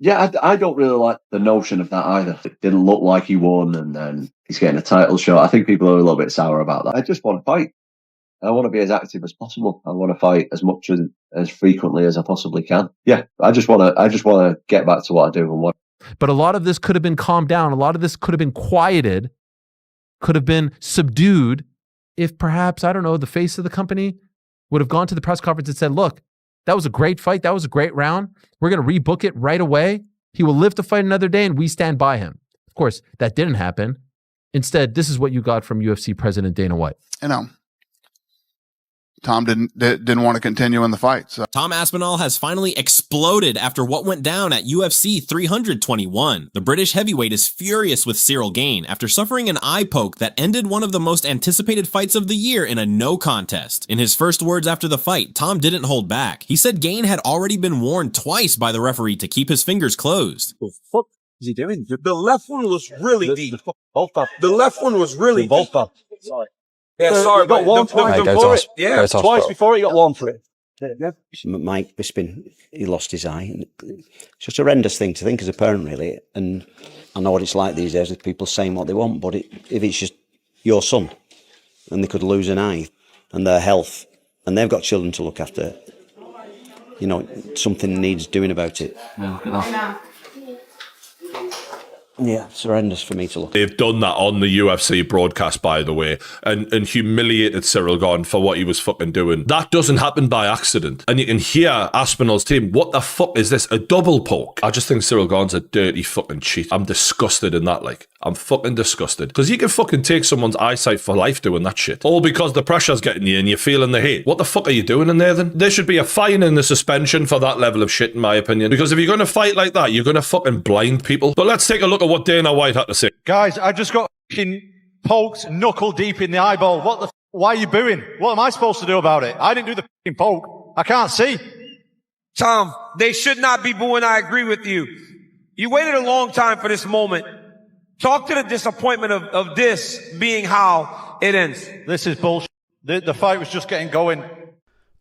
Yeah, I don't really like the notion of that either. It didn't look like he won, and then he's getting a title shot. I think people are a little bit sour about that. I just want to fight. I want to be as active as possible. I want to fight as much as frequently as I possibly can. Yeah, I just want to get back to what I do and what. But a lot of this could have been calmed down. A lot of this could have been quieted, could have been subdued if perhaps, I don't know, the face of the company would have gone to the press conference and said, look, that was a great fight. That was a great round. We're going to rebook it right away. He will live to fight another day, and we stand by him. Of course, that didn't happen. Instead, this is what you got from UFC President Dana White. Tom didn't want to continue in the fight. So. Tom Aspinall has finally exploded after what went down at UFC 321. The British heavyweight is furious with Ciryl Gane after suffering an eye poke that ended one of the most anticipated fights of the year in a no contest. In his first words after the fight, Tom didn't hold back. He said Gane had already been warned twice by the referee to keep his fingers closed. What the fuck is he doing? The left one was really deep. The left one was really deep. Sorry. Yeah, sorry, got one twice before it. Yeah, twice before he got one for it. Yeah. Mike Bisping, he lost his eye. It's just a horrendous thing to think as a parent, really. And I know what it's like these days with people saying what they want, but if it's just your son and they could lose an eye and their health and they've got children to look after, something needs doing about it. Yeah, it's horrendous for me to look. They've done that on the UFC broadcast, by the way, and humiliated Ciryl Gane for what he was fucking doing. That doesn't happen by accident. And you can hear Aspinall's team, what the fuck is this? A double poke? I just think Ciryl Gane's a dirty fucking cheat. I'm disgusted in that, I'm fucking disgusted. Because you can fucking take someone's eyesight for life doing that shit. All because the pressure's getting you and you're feeling the hate. What the fuck are you doing in there then? There should be a fine and a suspension for that level of shit, in my opinion. Because if you're going to fight like that, you're going to fucking blind people. But let's take a look at what Dana White had to say. Guys, I just got fucking poked knuckle deep in the eyeball. Why are you booing? What am I supposed to do about it? I didn't do the fucking poke. I can't see. Tom, they should not be booing. I agree with you. You waited a long time for this moment. Talk to the disappointment of this being how it ends. This is bullshit. The fight was just getting going.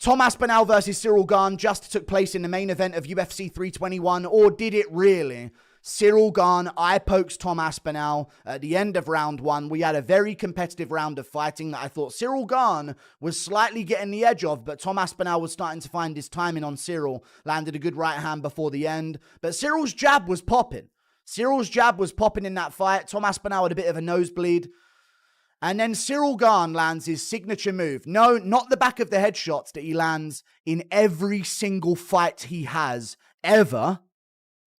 Tom Aspinall versus Ciryl Gane just took place in the main event of UFC 321, or did it really? Ciryl Gane eye pokes Tom Aspinall at the end of round one. We had a very competitive round of fighting that I thought Ciryl Gane was slightly getting the edge of, but Tom Aspinall was starting to find his timing on Ciryl. Landed a good right hand before the end, but Cyryl's jab was popping. Cyryl's jab was popping in that fight. Tom Aspinall had a bit of a nosebleed. And then Ciryl Gane lands his signature move. No, not the back of the head shots that he lands in every single fight he has ever.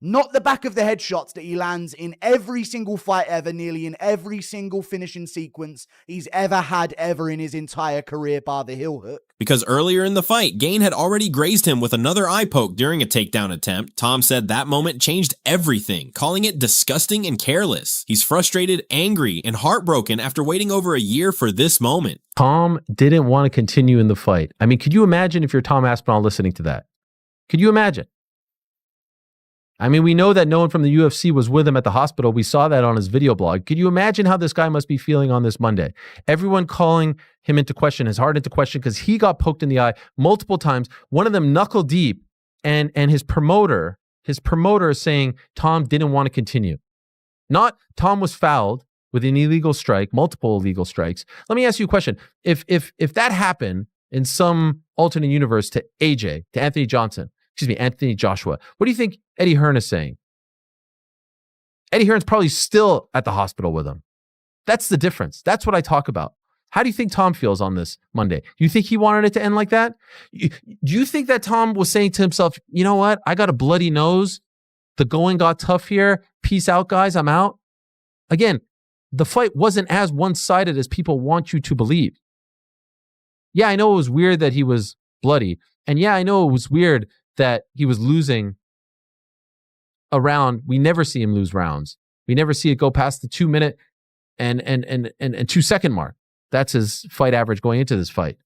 Not the back of the head shots that he lands in every single fight ever, nearly in every single finishing sequence he's ever had ever in his entire career, bar the heel hook. Because earlier in the fight, Gane had already grazed him with another eye poke during a takedown attempt. Tom said that moment changed everything, calling it disgusting and careless. He's frustrated, angry, and heartbroken after waiting over a year for this moment. Tom didn't want to continue in the fight. I mean, could you imagine if you're Tom Aspinall listening to that? Could you imagine? I mean, we know that no one from the UFC was with him at the hospital. We saw that on his video blog. Could you imagine how this guy must be feeling on this Monday? Everyone calling him into question, his heart into question, because he got poked in the eye multiple times, one of them knuckle deep, and his promoter is saying Tom didn't want to continue. Not Tom was fouled with an illegal strike, multiple illegal strikes. Let me ask you a question. If that happened in some alternate universe to AJ, to Anthony Joshua, what do you think Eddie Hearn is saying? Eddie Hearn's probably still at the hospital with him. That's the difference. That's what I talk about. How do you think Tom feels on this Monday? Do you think he wanted it to end like that? Do you think that Tom was saying to himself, you know what? I got a bloody nose. The going got tough here. Peace out, guys. I'm out. Again, the fight wasn't as one-sided as people want you to believe. Yeah, I know it was weird that he was bloody. And yeah, I know it was weird that he was losing a round. We never see him lose rounds. We never see it go past the 2 minute and 2 second mark. That's his fight average going into this fight.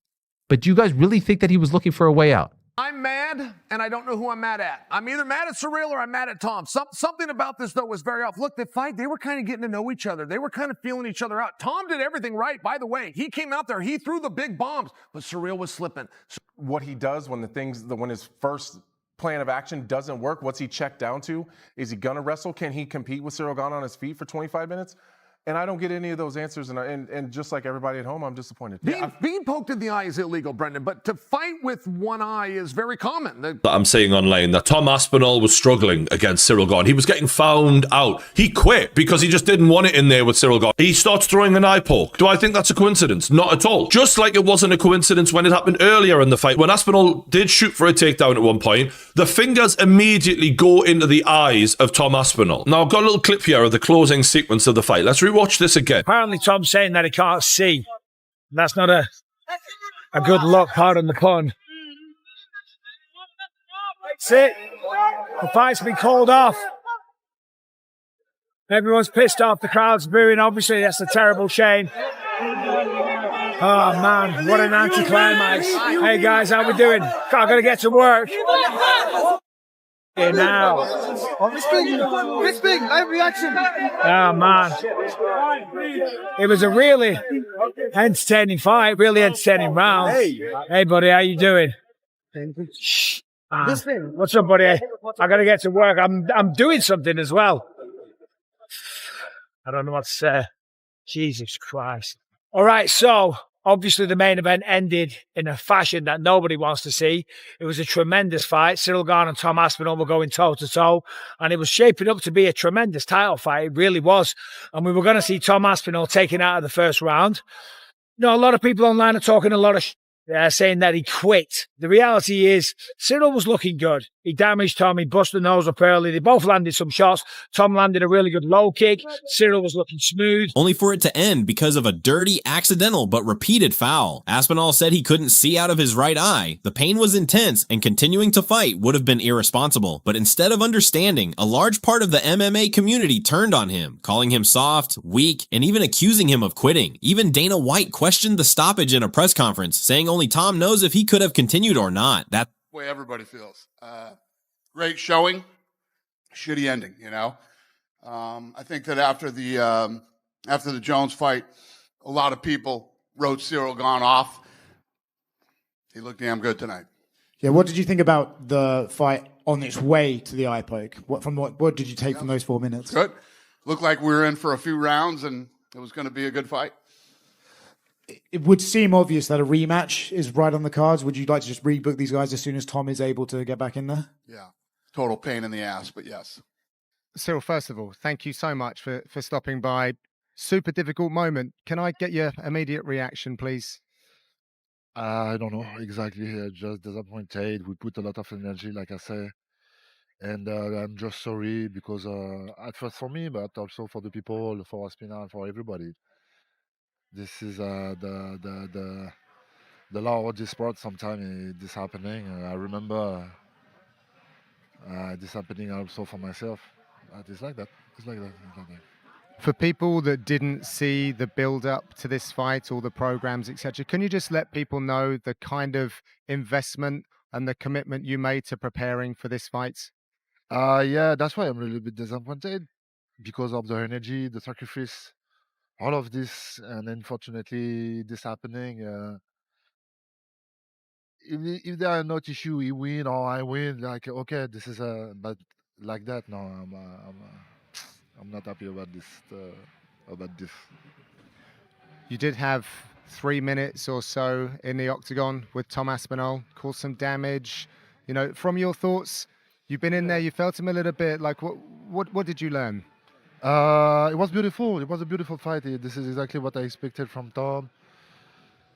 But do you guys really think that he was looking for a way out? I'm mad, and I don't know who I'm mad at. I'm either mad at Ciryl or I'm mad at Tom. Something about this, though, was very off. Look, the fight, they were kind of getting to know each other. They were kind of feeling each other out. Tom did everything right, by the way. He came out there, he threw the big bombs, but Ciryl was slipping. What he does when his first plan of action doesn't work? What's he checked down to? Is he gonna wrestle? Can he compete with Ciryl Gane on his feet for 25 minutes? And I don't get any of those answers, and just like everybody at home, I'm disappointed. Being poked in the eye is illegal, Brendan, but to fight with one eye is very common. That I'm seeing online that Tom Aspinall was struggling against Ciryl Gane. He was getting found out. He quit because he just didn't want it in there with Ciryl Gane. He starts throwing an eye poke. Do I think that's a coincidence? Not at all. Just like it wasn't a coincidence when it happened earlier in the fight. When Aspinall did shoot for a takedown at one point, the fingers immediately go into the eyes of Tom Aspinall. Now, I've got a little clip here of the closing sequence of the fight. Let's rewatch this again. Apparently, Tom's saying that he can't see. That's not a good look, pardon the pun. That's it. The fight's been called off. Everyone's pissed off. The crowd's booing. Obviously, that's a terrible shame. Oh, man, what an anticlimax. Hey, guys, how we doing? I got to get to work. Here now. Crisping, live reaction. Oh, man. It was a really entertaining fight, really entertaining round. Hey, buddy, how you doing? What's up, buddy? I got to get to work. I'm doing something as well. I don't know what to say. Jesus Christ. All right, so obviously the main event ended in a fashion that nobody wants to see. It was a tremendous fight. Ciryl Gane and Tom Aspinall were going toe-to-toe, and it was shaping up to be a tremendous title fight. It really was. And we were going to see Tom Aspinall taken out of the first round. You know, a lot of people online are talking a lot of saying that he quit. The reality is, Ciryl was looking good. He damaged Tom. He busted the nose up early. They both landed some shots. Tom landed a really good low kick. Ciryl was looking smooth. Only for it to end because of a dirty, accidental, but repeated foul. Aspinall said he couldn't see out of his right eye. The pain was intense, and continuing to fight would have been irresponsible. But instead of understanding, a large part of the MMA community turned on him, calling him soft, weak, and even accusing him of quitting. Even Dana White questioned the stoppage in a press conference, saying only Tom knows if he could have continued or not. That way everybody feels. Great showing, shitty ending, you know. I think that after the Jones fight, a lot of people wrote Ciryl Gane off. He looked damn good tonight. Yeah, what did you think about the fight on its way to the eye poke? What did you take from those 4 minutes? Good. Looked like we were in for a few rounds, and it was going to be a good fight. It would seem obvious that a rematch is right on the cards. Would you like to just rebook these guys as soon as Tom is able to get back in there? Yeah. Total pain in the ass, but yes. Ciryl, first of all, thank you so much for stopping by. Super difficult moment. Can I get your immediate reaction, please? I don't know exactly. Just disappointed. We put a lot of energy, like I say. And I'm just sorry because at first for me, but also for the people, for Aspinall, for everybody. This is the law of this sport. Sometimes this happening. I remember this happening also for myself. It's like that. It's like that. For people that didn't see the build-up to this fight, all the programs, etc., can you just let people know the kind of investment and the commitment you made to preparing for this fight? Yeah, that's why I'm a little bit disappointed because of the energy, the sacrifice. All of this, and unfortunately, this happening. If there are not issue, he win or I win. Like okay, this is but like that. No, I'm not happy about this. You did have 3 minutes or so in the octagon with Tom Aspinall, caused some damage. You know, from your thoughts, you've been in there, you felt him a little bit. Like what did you learn? It was beautiful. It was a beautiful fight. This is exactly what I expected from Tom.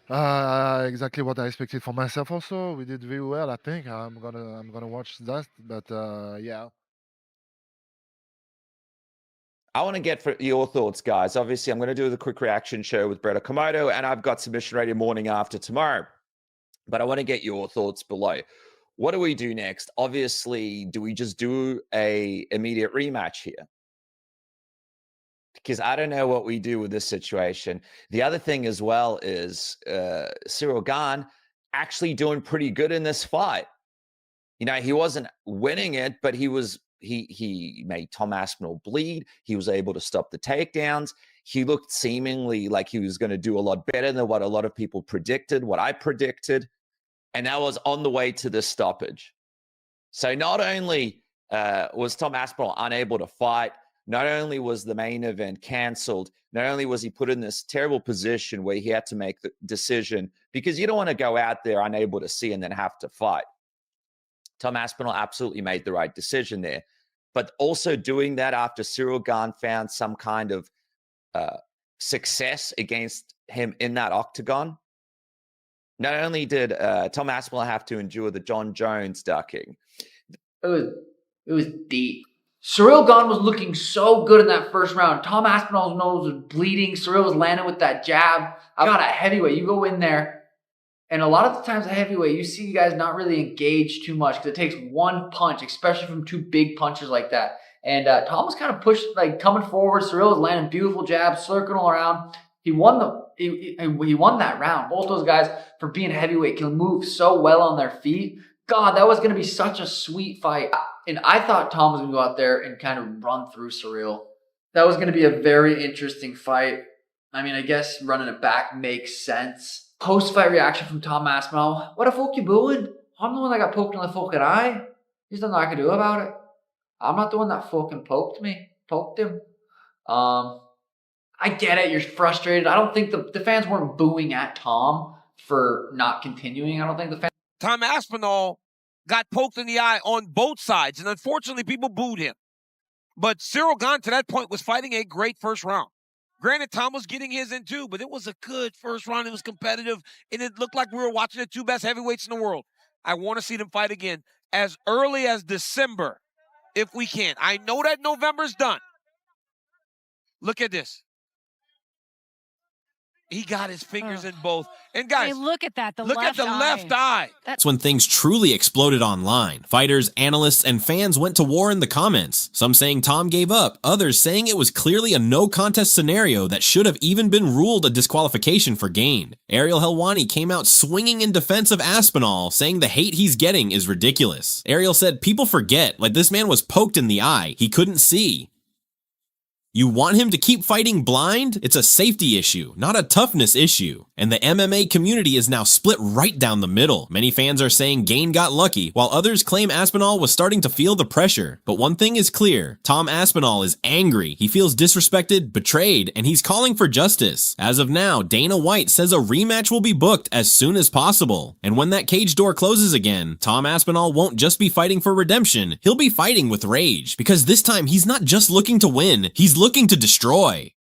Exactly what I expected for myself. Also, we did very well. I think I'm gonna watch that. But yeah. I want to get your thoughts, guys. Obviously, I'm going to do the quick reaction show with Brett Okamoto, and I've got Submission Radio morning after tomorrow. But I want to get your thoughts below. What do we do next? Obviously, do we just do a immediate rematch here? Because I don't know what we do with this situation. The other thing as well is Ciryl Gane actually doing pretty good in this fight. You know, he wasn't winning it, but he made Tom Aspinall bleed. He was able to stop the takedowns. He looked seemingly like he was going to do a lot better than what a lot of people predicted, what I predicted. And that was on the way to this stoppage. So not only was Tom Aspinall unable to fight, not only was the main event cancelled, not only was he put in this terrible position where he had to make the decision, because you don't want to go out there unable to see and then have to fight. Tom Aspinall absolutely made the right decision there. But also doing that after Ciryl Gane found some kind of success against him in that octagon. Not only did Tom Aspinall have to endure the John Jones ducking. It was deep. Ciryl Gane was looking so good in that first round. Tom Aspinall's nose was bleeding. Ciryl was landing with that jab. I got a heavyweight. You go in there, and a lot of the times a heavyweight, you see guys not really engage too much because it takes one punch, especially from two big punches like that. And Tom was kind of pushed, like coming forward. Ciryl was landing beautiful jabs, circling around. He won that round. Both those guys, for being heavyweight, can move so well on their feet. God, that was going to be such a sweet fight. And I thought Tom was going to go out there and kind of run through Ciryl. That was going to be a very interesting fight. I mean, I guess running it back makes sense. Post-fight reaction from Tom Aspinall. What the fuck you booing? I'm the one that got poked in the fucking eye. There's nothing I can do about it. I'm not the one that fucking poked him. I get it. You're frustrated. I don't think the fans weren't booing at Tom for not continuing. I don't think the fans. Tom Aspinall got poked in the eye on both sides, and unfortunately, people booed him. But Ciryl Gane, to that point, was fighting a great first round. Granted, Tom was getting his in too, but it was a good first round. It was competitive, and it looked like we were watching the two best heavyweights in the world. I want to see them fight again as early as December, if we can. I know that November's done. Look at this. He got his fingers in both. And guys, hey, look at that. Look at the left eye. That's when things truly exploded online. Fighters, analysts, and fans went to war in the comments. Some saying Tom gave up, others saying it was clearly a no-contest scenario that should have even been ruled a disqualification for Gane. Ariel Helwani came out swinging in defense of Aspinall, saying the hate he's getting is ridiculous. Ariel said, "People forget, like this man was poked in the eye. He couldn't see." You want him to keep fighting blind? It's a safety issue, not a toughness issue. And the MMA community is now split right down the middle. Many fans are saying Gane got lucky, while others claim Aspinall was starting to feel the pressure. But one thing is clear, Tom Aspinall is angry. He feels disrespected, betrayed, and he's calling for justice. As of now, Dana White says a rematch will be booked as soon as possible. And when that cage door closes again, Tom Aspinall won't just be fighting for redemption, he'll be fighting with rage. Because this time, he's not just looking to win, he's looking to destroy.